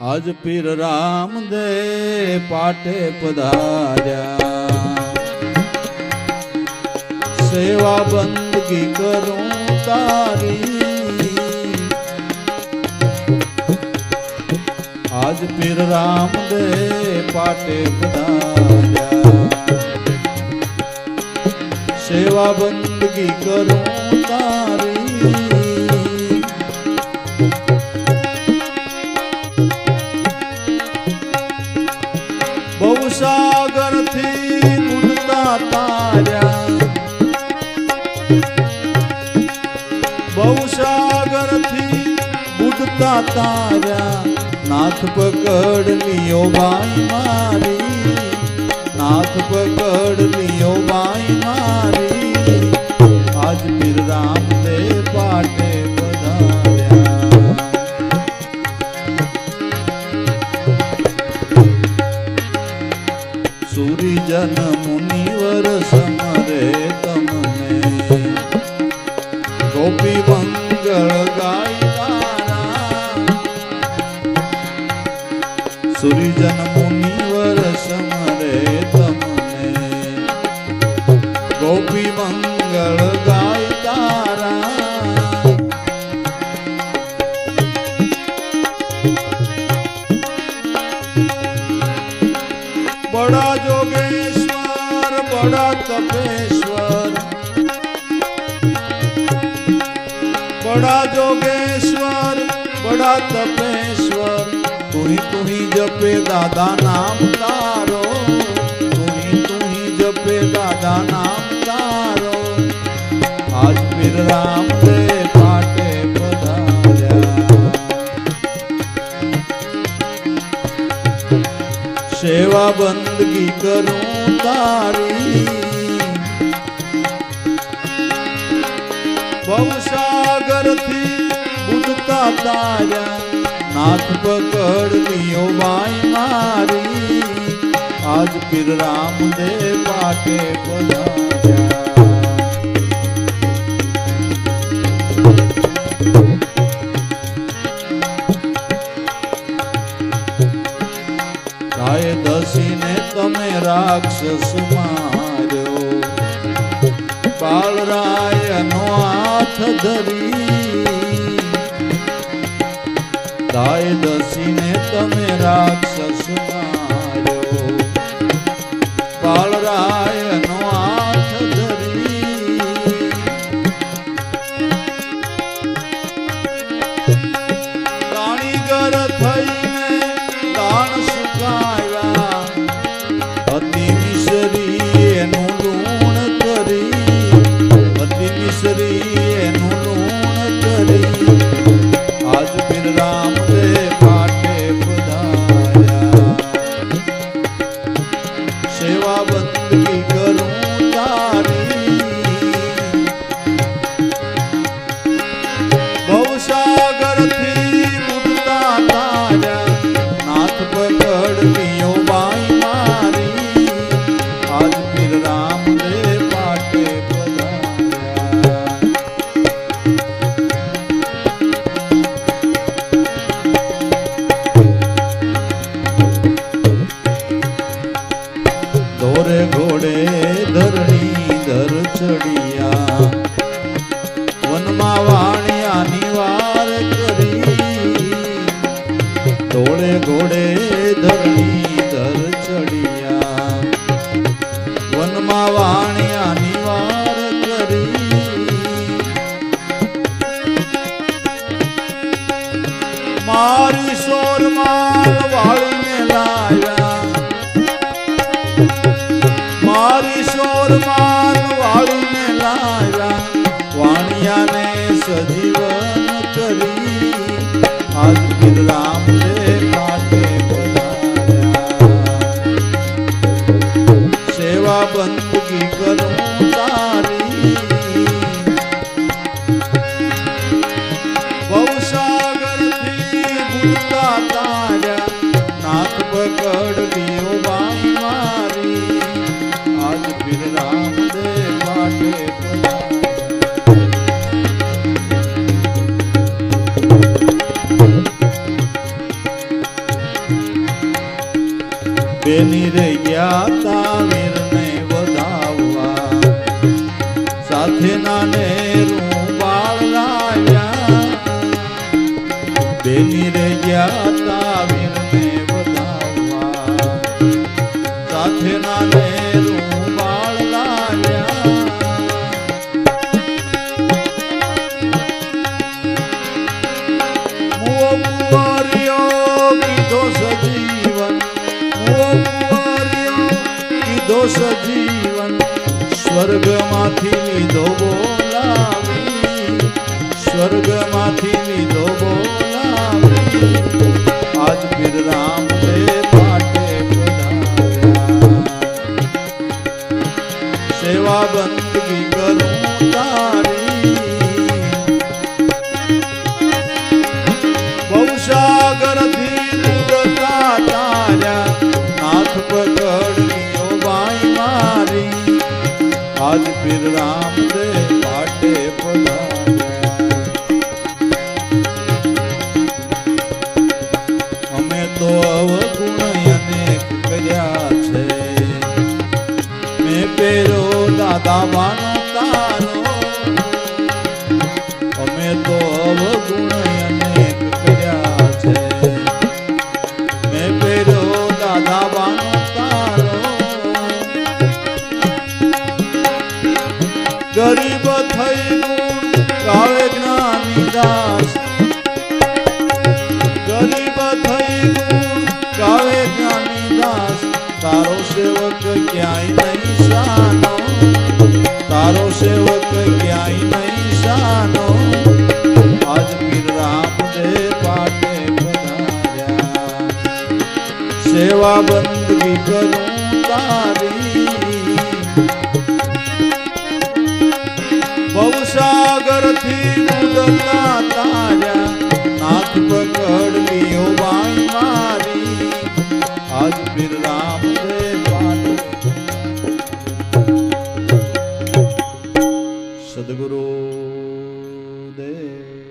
आज पीर राम दे पाटे पधार्या, सेवा बंदगी करूं तारी। आज पीर राम दे पाटे पधार्या, सेवा बंदगी करूं तारी। सागर थी बुडता तार्या, बहु सागर थी बुडता तार्या। नाथ पकड़ लियो बाई मारी, नाथ पकड़ लियो बाई मारी। आज फिर राम दे पाटे पधार्या, सूरी जन मुनिवर समरे तमने। गोपी मंगल गाई तारा, सूरी जन मुनिवर समरे तमने। गोपी मंगल गाई तारा, बड़ा जोगेश्वर बड़ा तपेश्वर, बड़ा जोगेश्वर बड़ा तपेश्वर। तू ही जपे दादा नाम तारो, तू ही जपे दादा नाम तारो। आज फिर राम दे पाटे पधार्या, सेवा बंदगी करूं तारी। भवसागर थी बुडता तार्या, नाथ पकड़ लियो बाई मारी। आज फिर राम दे पाटे पधार्या, गाय दसी ने तमे राक्षस मार्यो। बालराय नो हाथ धरी, गाय दसी ने तमे राक्षस मार्यो। बालराय नो हाथ धरी, काणीगर थईने दान सुकाया। अति मिसरी एનું લૂણ કરી, અતિ મિસરી એનું લૂણ કરી। आज फिर राम दे पाटे पधार्या, सेवा बंदगी करूं तारी। भवसागर थी बुडता तार्या, नाथ पकड़ लियो बाई मारी। आज फिर राम दे पाटे पधार्या, दौरे घोड़े धरणी धर चढ़िया। वनमा वाणिया निवार करी, दौड़े घोड़े धरणी धर चढ़िया। वनमा वाणिया निवार करी, मारी सोर माल वाळू ने लाया। मारी शोर मान वाळू ने लाया, वाणिया ने सजीवन करी। आज फिर राम दे पाटे पधार्या, सेवा बंदगी करूं तारी। भवसागर थी बुडता तार्या, नाथ पकड़ लियो बाई मारी। आज फिर राम दे पाटे पधार्या, બેની રે ગયા તા વીરને વધાવવા સાથે નાને બાળ લાવ્યા બેની રે ગયા તા વીરને વધાવવા સાથે નાને બાળ લાવ્યા મુઓ કુંવરિયો કીધો સજીવન કીધો સજીવન સ્વર્ગમાંથી લીધો બોલાવી સ્વર્ગમાંથી લીધો બોલાવી આજ પીર રામદેવ પાટે પધાર્યા સેવા બંદગી કરું તારી બહુસાગરથી દૂરતા તાર્યા નાથ પકડ લીયો બાઈ મારી આજ પીર રામદેવ પાટે પધાર્યા અમે તો અવગુણ અનેક કર્યા છે મેં પેરો દાદા બાનો તારો અમે તો અવગુણ અનેક કર્યા છે મેં પેરો દાદા બાનો તારો ગરીબ થઈ ગુણ ગાવે જ્ઞાની દાસ ગરીબ થઈ ગુણ ગાવે જ્ઞાની દાસ તારો સેવક ક્યાંય નહીં શાનો તારો સેવક ક્યાંય નહીં શાનો આજ પીર રામદેવ પાટે પધાર્યા સેવા બંદગી કરું તારી ભવસાગરથી મુદતા તાર્યા નાથ પકડ લીયો બાઈ મારી આજ પીર રામદેવ પાટે સદગુરુ દેવ